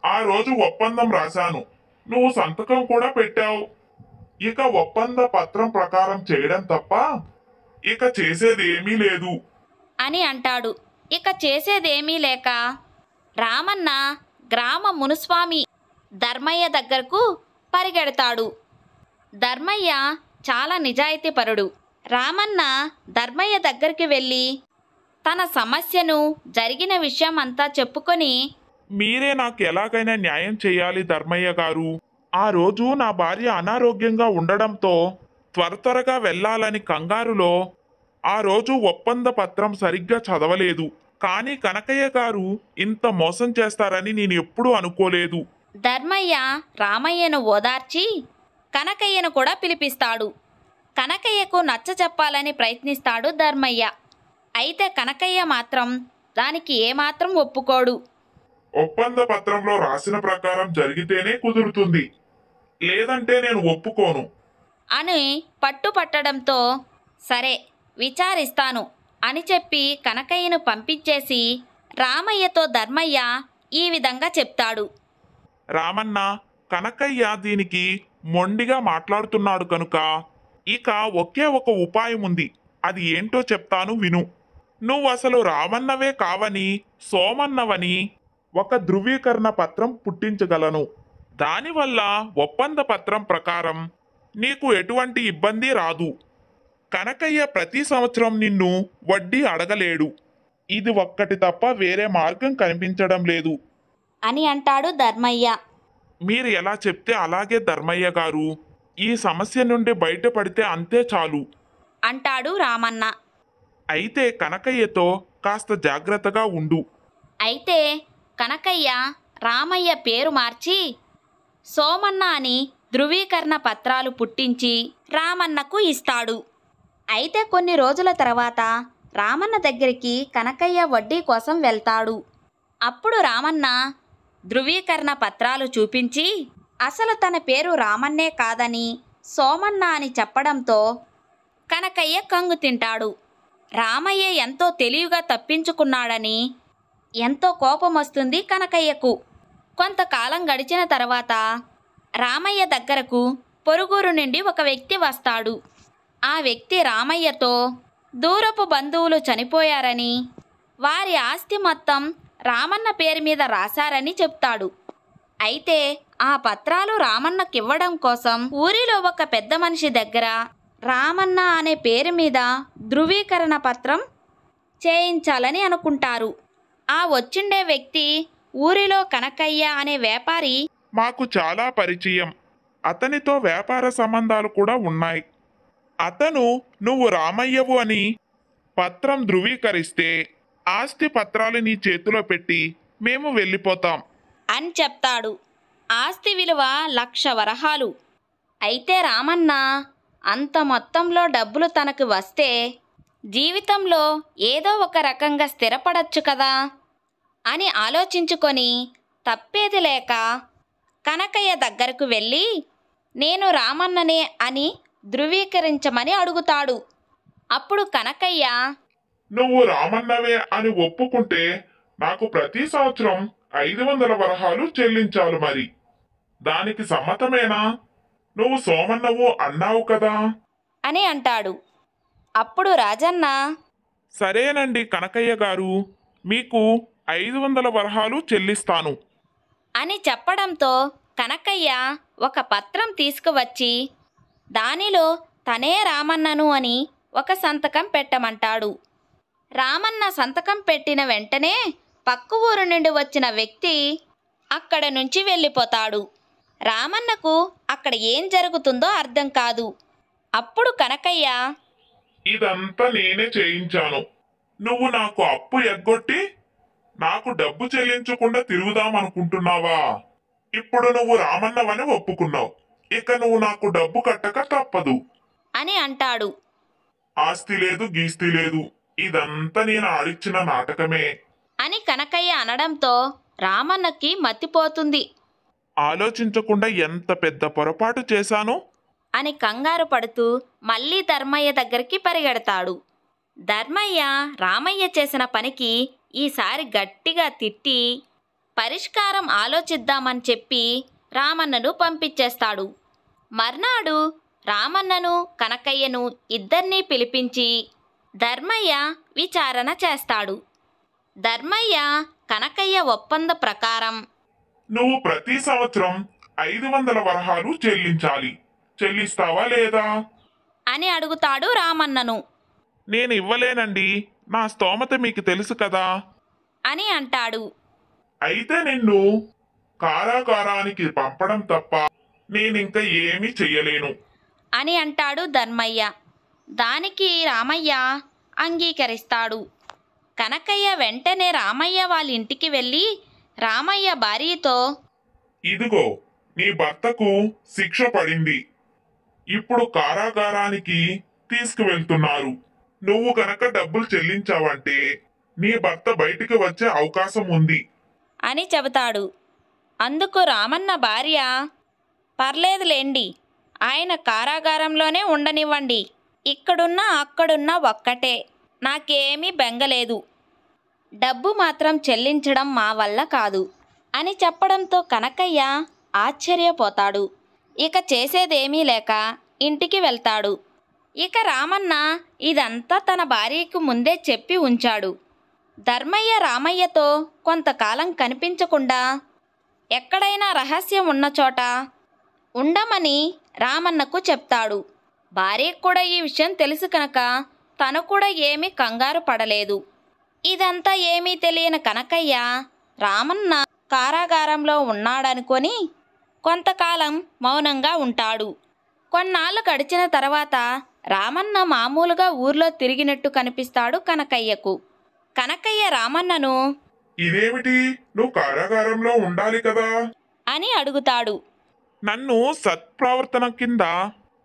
ఆ రోజు ఒప్పందం రాశాను, నువ్వు సంతకం కూడా పెట్టావు. ఇక ఒప్పంద పత్రం ప్రకారం చేయడం తప్ప ఇక చేసేది ఏమీ లేదు అని అంటాడు. ఇక చేసేదేమీ లేక రామన్న గ్రామ మునుస్వామి ధర్మయ్య దగ్గరకు పరిగెడతాడు. ధర్మయ్య చాలా నిజాయితీపరుడు. రామన్న ధర్మయ్య దగ్గరికి వెళ్ళి తన సమస్యను, జరిగిన విషయం అంతా చెప్పుకొని, మీరే నాకు ఎలాగైనా న్యాయం చేయాలి ధర్మయ్య గారు. ఆ రోజు నా భార్య అనారోగ్యంగా ఉండడంతో త్వరగా వెళ్ళాలని కంగారులో ఆ రోజు ఒప్పంద పత్రం సరిగ్గా చదవలేదు. కానీ కనకయ్య గారు ఇంత మోసం చేస్తారని నేను ఎప్పుడూ అనుకోలేదు. ధర్మయ్య రామయ్యను ఓదార్చి కనకయ్యను కూడా పిలిపిస్తాడు. కనకయ్యకు నచ్చచెప్పాలని ప్రయత్నిస్తాడు ధర్మయ్య. అయితే కనకయ్య మాత్రం దానికి ఏమాత్రం ఒప్పుకోడు. ఒప్పంద పత్రంలో రాసిన ప్రకారం జరిగితేనే కుదురుతుంది, లేదంటే నేను ఒప్పుకోను అని పట్టుపట్టడంతో సరే విచారిస్తాను అని చెప్పి కనకయ్యను పంపించేసి రామయ్యతో ధర్మయ్య ఈ విధంగా చెప్తాడు. రామన్న, కనకయ్య దీనికి మొండిగా మాట్లాడుతున్నాడు కనుక ఇక ఒకే ఒక ఉపాయం ఉంది. అది ఏంటో చెప్తాను విను. నువ్వు అసలు రామన్నవే కావని సోమన్నవని ఒక ధృవీకరణ పత్రం పుట్టించగలను. దానివల్ల ఒప్పంద పత్రం ప్రకారం నీకు ఎటువంటి ఇబ్బంది రాదు. కనకయ్య ప్రతి సంవత్సరం నిన్ను వడ్డీ అడగలేడు. ఇది ఒక్కటి తప్ప వేరే మార్గం కనిపించడం లేదు. అని అంటాడు ధర్మయ్య. మీరు ఎలా చెప్తే అలాగే ధర్మయ్య గారు. ఈ సమస్య నుండి బయటపడితే అంతే చాలు. అంటాడు రామన్న. అయితే కనకయ్యతో కాస్త జాగ్రత్తగా ఉండు. అయితే కనకయ్య రామయ్య పేరు మార్చి సోమన్న అని ధృవీకరణ పత్రాలు పుట్టించి రామన్నకు ఇస్తాడు. అయితే కొన్ని రోజుల తర్వాత రామన్న దగ్గరికి కనకయ్య వడ్డీ కోసం వెళ్తాడు. అప్పుడు రామన్న ధృవీకరణ పత్రాలు చూపించి అసలు తన పేరు రామన్నే కాదని సోమన్న అని చెప్పడంతో కనకయ్య కంగు తింటాడు. రామయ్య ఎంతో తెలివిగా తప్పించుకున్నాడని ఎంతో కోపం వస్తుంది కనకయ్యకు. కొంతకాలం గడిచిన తర్వాత రామయ్య దగ్గరకు పొరుగురు నుండి ఒక వ్యక్తి వస్తాడు. ఆ వ్యక్తి రామయ్యతో దూరపు బంధువులు చనిపోయారని వారి ఆస్తి మొత్తం రామన్న పేరు మీద రాశారని చెప్తాడు. అయితే ఆ పత్రాలు రామన్నకివ్వడం కోసం ఊరిలో ఒక పెద్ద మనిషి దగ్గర రామన్న అనే పేరు మీద ధృవీకరణ పత్రం చేయించాలని అనుకుంటారు. ఆ వచ్చిండే వ్యక్తి ఊరిలో కనకయ్య అనే వ్యాపారి. మాకు చాలా పరిచయం. అతనితో వ్యాపార సంబంధాలు కూడా ఉన్నాయి. అతను నువ్వు రామయ్యవు అని పత్రం ధృవీకరిస్తే ఆస్తి పత్రాలు నీ చేతిలో పెట్టి మేము వెళ్ళిపోతాం అని చెప్తాడు. ఆస్తి విలువ 1,00,000 వరహాలు. అయితే రామన్న అంత మొత్తంలో డబ్బులు తనకు వస్తే జీవితంలో ఏదో ఒక రకంగా స్థిరపడచ్చు కదా అని ఆలోచించుకొని తప్పేది లేక కనకయ్య దగ్గరకు వెళ్ళి నేను రామన్ననే అని ధృవీకరించమని అడుగుతాడు. అప్పుడు కనకయ్య నువ్వు రామన్నవే అని ఒప్పుకుంటే నాకు ప్రతి సంవత్సరం 500 వరహాలు చెల్లించాలి. మరి దానికి సమ్మతమేనా? నువ్వు సోమన్నవు అన్నావు కదా అని అంటాడు. అప్పుడు రాజన్న సరేనండి కనకయ్య గారు, మీకు 500 వరహాలు చెల్లిస్తాను అని చెప్పడంతో కనకయ్య ఒక పత్రం తీసుకువచ్చి దానిలో తనే రామన్నను అని ఒక సంతకం పెట్టమంటాడు. రామన్న సంతకం పెట్టిన వెంటనే పక్క ఊరు నుండి వచ్చిన వ్యక్తి అక్కడ నుంచి వెళ్ళిపోతాడు. రామన్నకు అక్కడ ఏం జరుగుతుందో అర్థం కాదు. అప్పుడు కనకయ్య ఇదంతా నేనే చేయించాను. నువ్వు నాకు అప్పు ఎగ్గొట్టి నాకు డబ్బు చెల్లించకుండా తిరుగుదామనుకుంటున్నావా? ఇప్పుడు నువ్వు రామన్నవని ఒప్పుకున్నావు. ఇక నువ్వు నాకు డబ్బు కట్టక తప్పదు అని అంటాడు. ఆస్తి లేదు గీస్తి లేదు, ఇదంతా నేను ఆడిచ్చిన నాటకమే అని కనకయ్య అనడంతో రామన్నకి మతిపోతుంది. ఆలోచించకుండా ఎంత పెద్ద పొరపాటు చేశాను అని కంగారు పడుతూ మళ్ళీ ధర్మయ్య దగ్గరికి పరిగెడతాడు. ధర్మయ్య రామయ్య చేసిన పనికి ఈసారి గట్టిగా తిట్టి పరిష్కారం ఆలోచిద్దామని చెప్పి రామన్నను పంపించేస్తాడు. మర్నాడు రామన్నను కనకయ్యను ఇద్దరినీ పిలిపించి ధర్మయ్య విచారణ చేస్తాడు. ధర్మయ్య కనకయ్య ఒప్పంద ప్రకారం నువ్వు ప్రతి సంవత్సరం 500 వరహాలు చెల్లించాలి. చెల్లిస్తావా లేదా అని అడుగుతాడు రామన్నను. నేను ఇవ్వలేనండి, నా స్తోమత మీకు తెలుసు కదా అని అంటాడు. అయితే నిన్ను కారాగారానికి పంపడం తప్ప నేనింక ఏమీ చెయ్యలేను అని అంటాడు ధర్మయ్య. దానికి రామయ్య అంగీకరిస్తాడు. కనకయ్య వెంటనే రామయ్య వాళ్ళ ఇంటికి వెళ్ళి రామయ్య భార్యతో ఇదిగో నీ భర్తకు శిక్ష పడింది. ఇప్పుడు కారాగారానికి తీసుకువెళ్తున్నారు. నువ్వు కనుక డబ్బులు చెల్లించావంటే నీ భర్త బయటికి వచ్చే అవకాశం ఉంది అని చెబుతాడు. అందుకు రామన్న భార్య పర్లేదులేండి, ఆయన కారాగారంలోనే ఉండనివ్వండి, ఇక్కడున్నా అక్కడున్నా ఒక్కటే, నాకేమీ బెంగలేదు, డబ్బు మాత్రం చెల్లించడం మా వల్ల కాదు అని చెప్పడంతో కనకయ్య ఆశ్చర్యపోతాడు. ఇక చేసేదేమీ లేక ఇంటికి వెళ్తాడు. ఇక రామన్న ఇదంతా తన భార్యకు ముందే చెప్పి ఉంచాడు. ధర్మయ్య రామయ్యతో కొంతకాలం కనిపించకుండా ఎక్కడైనా రహస్యం ఉన్న చోట ఉండమని రామన్నకు చెప్తాడు. భార్యకు కూడా ఈ విషయం తెలుసు కనుక తను కూడా ఏమీ కంగారు పడలేదు. ఇదంతా ఏమీ తెలియని కనకయ్య రామన్న కారాగారంలో ఉన్నాడనుకొని కొంతకాలం మౌనంగా ఉంటాడు. కొన్నాళ్ళు గడిచిన తర్వాత రామన్న మామూలుగా ఊర్లో తిరిగినట్టు కనిపిస్తాడు కనకయ్యకు. కనకయ్య రామన్నను ఇదేమిటి, నువ్వు కారాగారంలో ఉండాలి కదా అని అడుగుతాడు. నన్ను సత్ప్రవర్తన కింద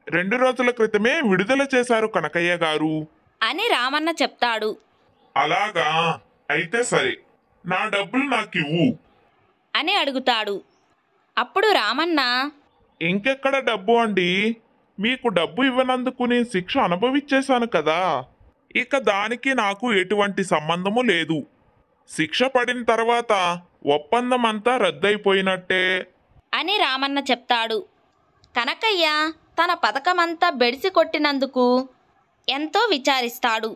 2 రోజుల క్రితమే విడుదల చేశారు కనకయ్య గారు అని రామన్న చెప్తాడు. అలాగా, అయితే సరే, నా డబ్బులు నాకివ్వు అని అడుగుతాడు. అప్పుడు రామన్న ఇంకెక్కడ డబ్బు అండి, మీకు డబ్బు ఇవ్వనందుకు నేను శిక్ష అనుభవించేశాను కదా, ఇక దానికి నాకు ఎటువంటి సంబంధము లేదు. శిక్ష పడిన తర్వాత ఒప్పందం అంతా రద్దయిపోయినట్టే అని రామన్న చెప్తాడు. కనకయ్య తన పథకమంతా బెడిసి కొట్టినందుకు ఎంతో విచారిస్తాడు.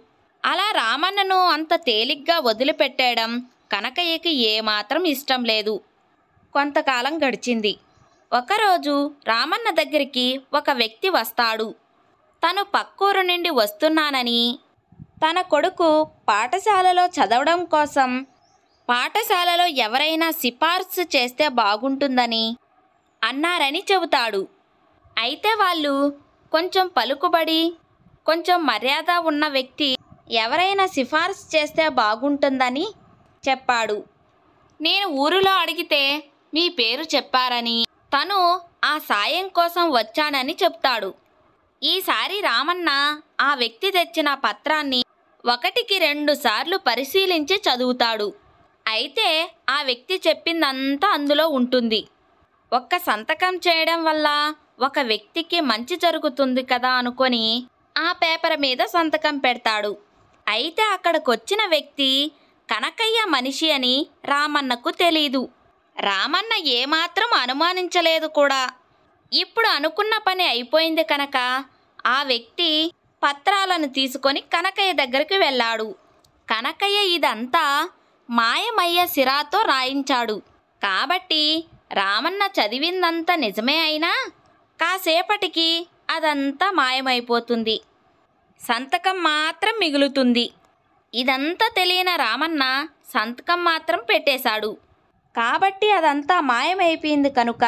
అలా రామన్నను అంత తేలిగ్గా వదిలిపెట్టేయడం కనకయ్యకి ఏమాత్రం ఇష్టం లేదు. కొంతకాలం గడిచింది. ఒకరోజు రామన్న దగ్గరికి ఒక వ్యక్తి వస్తాడు. తను పక్కూరు నుండి వస్తున్నానని, తన కొడుకు పాఠశాలలో చదవడం కోసం పాఠశాలలో ఎవరైనా సిఫార్సు చేస్తే బాగుంటుందని అన్నారని చెబుతాడు. అయితే వాళ్ళు కొంచెం పలుకుబడి, కొంచెం మర్యాద ఉన్న వ్యక్తి ఎవరైనా సిఫార్సు చేస్తే బాగుంటుందని చెప్పాడు. నేను ఊరిలో అడిగితే మీ పేరు చెప్పారని, తను ఆ సాయం కోసం వచ్చానని చెప్తాడు. ఈసారి రామన్న ఆ వ్యక్తి తెచ్చిన పత్రాన్ని 1కి 2 సార్లు పరిశీలించి చదువుతాడు. అయితే ఆ వ్యక్తి చెప్పిందంతా అందులో ఉంటుంది. ఒక్క సంతకం చేయడం వల్ల ఒక వ్యక్తికి మంచి జరుగుతుంది కదా అనుకొని ఆ పేపర్ మీద సంతకం పెడతాడు. అయితే అక్కడికొచ్చిన వ్యక్తి కనకయ్య మనిషి అని రామన్నకు తెలీదు. రామన్న ఏమాత్రం అనుమానించలేదు కూడా. ఇప్పుడు అనుకున్న పని అయిపోయింది కనుక ఆ వ్యక్తి పత్రాలను తీసుకొని కనకయ్య దగ్గరికి వెళ్ళాడు. కనకయ్య ఇదంతా మాయమయ్య సిరాతో రాయించాడు. కాబట్టి రామన్న చదివిందంతా నిజమే అయినా కాసేపటికి అదంతా మాయమైపోతుంది. సంతకం మాత్రం మిగులుతుంది. ఇదంతా తెలియని రామన్న సంతకం మాత్రం పెట్టేశాడు. కాబట్టి అదంతా మాయమైపోయింది కనుక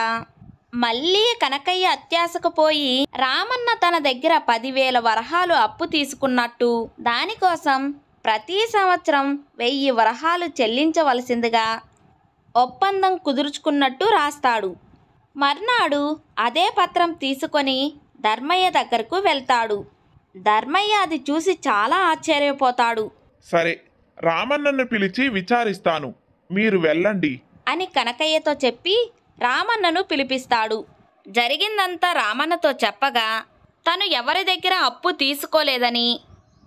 మళ్ళీ కనకయ్య అత్యాశకు పోయి రామన్న తన దగ్గర 10,000 వరహాలు అప్పు తీసుకున్నట్టు, దానికోసం ప్రతి సంవత్సరం 1000 వరహాలు చెల్లించవలసిందిగా ఒప్పందం కుదుర్చుకున్నట్టు రాస్తాడు. మర్నాడు అదే పత్రం తీసుకొని ధర్మయ్య దగ్గరకు వెళ్తాడు. ధర్మయ్య అది చూసి చాలా ఆశ్చర్యపోతాడు. సరే, రామన్నను పిలిచి విచారిస్తాను, మీరు వెళ్ళండి అని కనకయ్యతో చెప్పి రామన్నను పిలిపిస్తాడు. జరిగిందంతా రామన్నతో చెప్పగా తను ఎవరి దగ్గర అప్పు తీసుకోలేదని,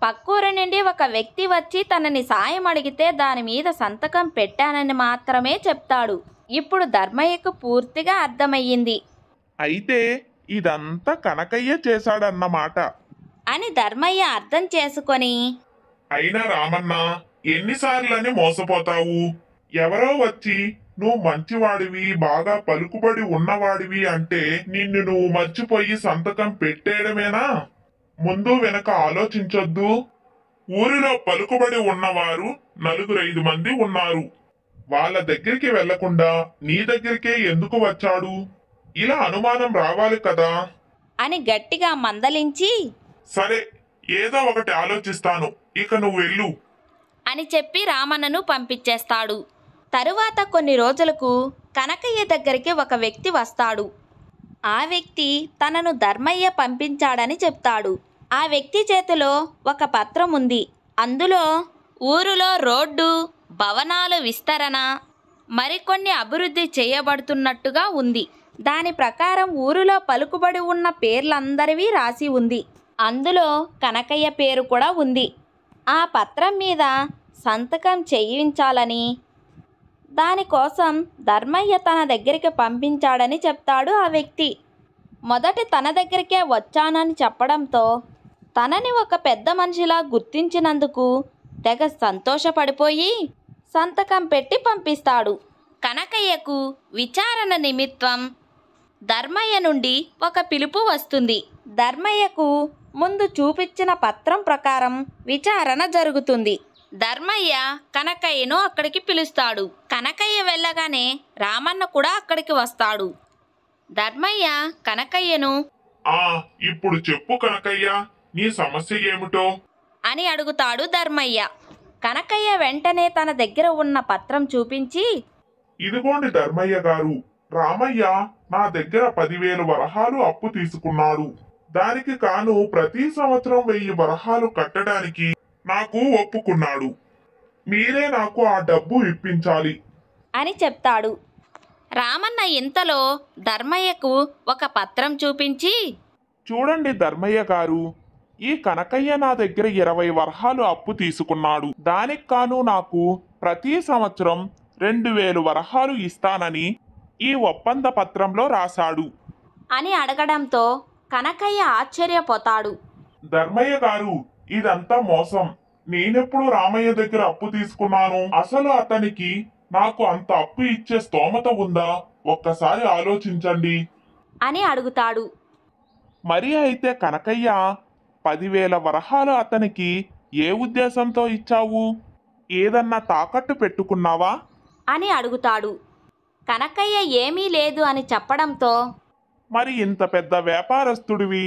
పక్కూరు నుండి ఒక వ్యక్తి వచ్చి తనని సాయం అడిగితే దాని మీద సంతకం పెట్టానని మాత్రమే చెప్తాడు. ఇప్పుడు ధర్మయ్యకు పూర్తిగా అర్థమయ్యింది. అయితే ఇదంతా కనకయ్య చేశాడన్నమాట అని ధర్మయ్య అర్థం చేసుకొని, అయినా రామన్న, ఎన్నిసార్లని మోసపోతావు? ఎవరో వచ్చి నువ్వు మంచివాడివి, బాగా పలుకుబడి ఉన్నవాడివి అంటే నిన్ను నువ్వు మర్చిపోయి సంతకం పెట్టేయడమేనా? ముందు వెనక ఆలోచించొద్దు. ఊరిలో పలుకుబడి ఉన్నవారు 4-5 మంది ఉన్నారు. వాళ్ళ దగ్గరికి వెళ్లకుండా నీ దగ్గరికే ఎందుకు వచ్చాడు? ఇలా అనుమానం రావాలి కదా అని గట్టిగా మందలించి, సరే, ఏదో ఒకటి ఆలోచిస్తాను, ఇక నువ్వు వెళ్ళు అని చెప్పి రామన్నను పంపించేస్తాడు. తరువాత కొన్ని రోజులకు కనకయ్య దగ్గరికి ఒక వ్యక్తి వస్తాడు. ఆ వ్యక్తి తనను ధర్మయ్య పంపించాడని చెప్తాడు. ఆ వ్యక్తి చేతిలో ఒక పత్రం ఉంది. అందులో ఊరిలో రోడ్డు, భవనాలు విస్తరణ, మరికొన్ని అభివృద్ధి చేయబడుతున్నట్టుగా ఉంది. దాని ప్రకారం ఊరిలో పలుకుబడి ఉన్న పేర్లందరివి రాసి ఉంది. అందులో కనకయ్య పేరు కూడా ఉంది. ఆ పత్రం మీద సంతకం చేయించాలని, దానికోసం ధర్మయ్య తన దగ్గరికి పంపించాడని చెప్తాడు ఆ వ్యక్తి. మొదట తన దగ్గరికే వచ్చానని చెప్పడంతో తనని ఒక పెద్ద మనిషిలా గుర్తించినందుకు తెగ సంతోషపడిపోయి సంతకం పెట్టి పంపిస్తాడు. కనకయ్యకు విచారణ నిమిత్తం ధర్మయ్య నుండి ఒక పిలుపు వస్తుంది. ధర్మయ్యకు ముందు చూపించిన పత్రం ప్రకారం విచారణ జరుగుతుంది. ధర్మయ్య కనకయ్యను అక్కడికి పిలుస్తాడు. కనకయ్య వెళ్ళగానే రామన్న కూడా అక్కడికి వస్తాడు. ధర్మయ్య కనకయ్యను ఇప్పుడు చెప్పు కనకయ్య, నీ సమస్య ఏమిటో అని అడుగుతాడు ధర్మయ్య. కనకయ్య వెంటనే తన దగ్గర ఉన్న పత్రం చూపించి, ఇదిగోండి ధర్మయ్య గారు, రామయ్య నా దగ్గర 10,000 వరహాలు అప్పు తీసుకున్నాడు. దానికి కాను ప్రతి సంవత్సరం 1000 వరహాలు కట్టడానికి నాకు ఒప్పుకున్నాడు. మీరే నాకు ఆ డబ్బు ఇప్పించాలి అని చెప్తాడు. రామన్న ఇంతలో ధర్మయ్యకు ఒక పత్రం చూపించి, చూడండి ధర్మయ్య గారు, ఈ కనకయ్య నా దగ్గర 20 వరహాలు అప్పు తీసుకున్నాడు. దానికి కాను నాకు ప్రతి సంవత్సరం 2,000 వరహాలు ఇస్తానని ఈ ఒప్పంద పత్రంలో రాశాడు అని అడగడంతో కనకయ్య ఆశ్చర్యపోతాడు. ధర్మయ్య గారు, ఇదంతా మోసం. నేనెప్పుడు రామయ్య దగ్గర అప్పు తీసుకున్నాను? అసలు అతనికి నాకు అంత అప్పు ఇచ్చే స్తోమత ఉందా? ఒక్కసారి ఆలోచించండి అని అడుగుతాడు. మరి అయితే కనకయ్య 10,000 వరహాలు అతనికి ఏ ఉద్దేశంతో ఇచ్చావు? ఏదన్నా తాకట్టు పెట్టుకున్నావా అని అడుగుతాడు. కనకయ్య ఏమీ లేదు అని చెప్పడంతో, మరి ఇంత పెద్ద వ్యాపారస్తుడివి,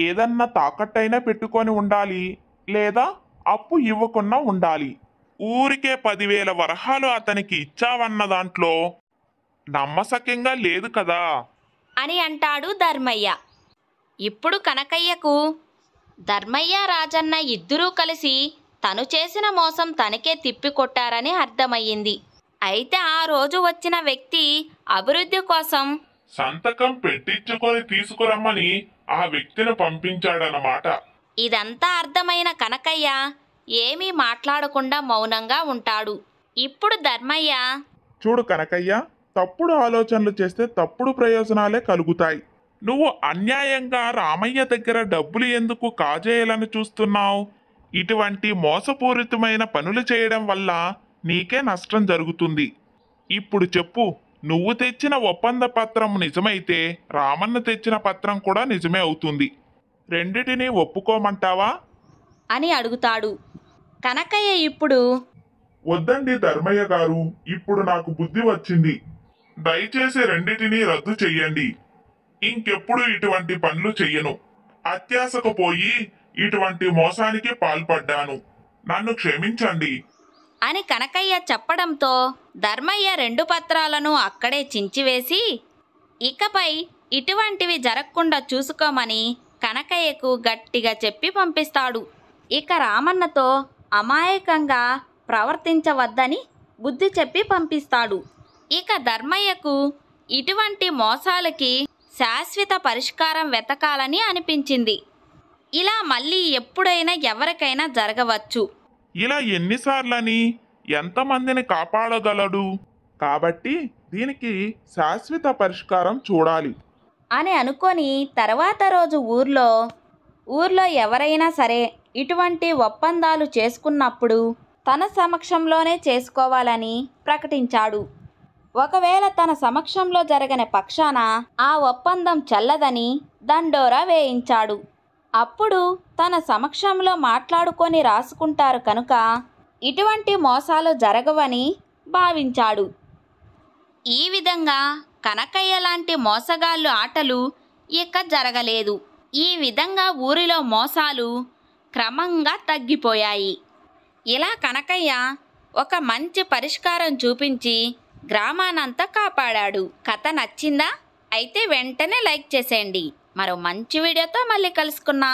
ఏదన్నా తాకట్టైనా పెట్టుకొని ఉండాలి, లేదా అప్పు ఇవ్వకుండా ఉండాలి. ఊరికే 10,000 వరహాలు అతనికి ఇచ్చావన్న దాంట్లో నమ్మసక్యంగా లేదు కదా అని అంటాడు ధర్మయ్య. ఇప్పుడు కనకయ్యకు ధర్మయ్య రాజన్న ఇద్దరూ కలిసి తను చేసిన మోసం తనకే తిప్పికొట్టారని అర్థమయ్యింది. అయితే ఆ రోజు వచ్చిన వ్యక్తి అభివృద్ధి కోసం సంతకం పెట్టించుకొని తీసుకురమ్మని ఆ వ్యక్తిని పంపించాడనమాట. ఇదంతా అర్థమైన కనకయ్య ఏమీ మాట్లాడకుండా మౌనంగా ఉంటాడు. ఇప్పుడు ధర్మయ్య, చూడు కనకయ్య, తప్పుడు ఆలోచనలు చేస్తే తప్పుడు ప్రయోజనాలే కలుగుతాయి. నువ్వు అన్యాయంగా రామయ్య దగ్గర డబ్బులు ఎందుకు కాజేయాలని చూస్తున్నావు? ఇటువంటి మోసపూరితమైన పనులు చేయడం వల్ల నీకే నష్టం జరుగుతుంది. ఇప్పుడు చెప్పు, నువ్వు తెచ్చిన ఒప్పంద పత్రం నిజమైతే రామన్న తెచ్చిన పత్రం కూడా నిజమే అవుతుంది. రెండిటినీ ఒప్పుకోమంటావా అని అడుగుతాడు. కనకయ్య ఇప్పుడు, వద్దండి ధర్మయ్య గారు, ఇప్పుడు నాకు బుద్ధి వచ్చింది. దయచేసి రెండిటినీ రద్దు చెయ్యండి. ఇంకెప్పుడు ఇటువంటి పనులు చెయ్యను. అత్యాశకు పోయి ఇటువంటి మోసానికి పాల్పడ్డాను. నన్ను క్షమించండి అని కనకయ్య చెప్పడంతో ధర్మయ్య 2 పత్రాలను అక్కడే చించివేసి, ఇకపై ఇటువంటివి జరగకుండా చూసుకోమని కనకయ్యకు గట్టిగా చెప్పి పంపిస్తాడు. ఇక రామన్నతో అమాయకంగా ప్రవర్తించవద్దని బుద్ధి చెప్పి పంపిస్తాడు. ఇక ధర్మయ్యకు ఇటువంటి మోసాలకి శాశ్వత పరిష్కారం వెతకాలని అనిపించింది. ఇలా మళ్ళీ ఎప్పుడైనా ఎవరికైనా జరగవచ్చు. ఇలా ఎన్నిసార్లని ఎంతమందిని కాపాడగలడు? కాబట్టి దీనికి శాశ్వత పరిష్కారం చూడాలి అని అనుకొని తర్వాత రోజు ఊర్లో ఎవరైనా సరే ఇటువంటి ఒప్పందాలు చేసుకున్నప్పుడు తన సమక్షంలోనే చేసుకోవాలని ప్రకటించాడు. ఒకవేళ తన సమక్షంలో జరగని పక్షాన ఆ ఒప్పందం చెల్లదని దండోరా వేయించాడు. అప్పుడు తన సమక్షంలో మాట్లాడుకొని రాసుకుంటారు కనుక ఇటువంటి మోసాలు జరగవని భావించాడు. ఈ విధంగా కనకయ్య లాంటి మోసగాళ్ళు ఆటలు ఇక జరగలేదు. ఈ విధంగా ఊరిలో మోసాలు క్రమంగా తగ్గిపోయాయి. ఇలా కనకయ్య ఒక మంచి పరిష్కారం చూపించి గ్రామానంతా కాపాడాడు. కథ నచ్చిందా? అయితే వెంటనే లైక్ చేసేయండి. మరో మంచి వీడియోతో మళ్ళీ కలుసుకుందాం.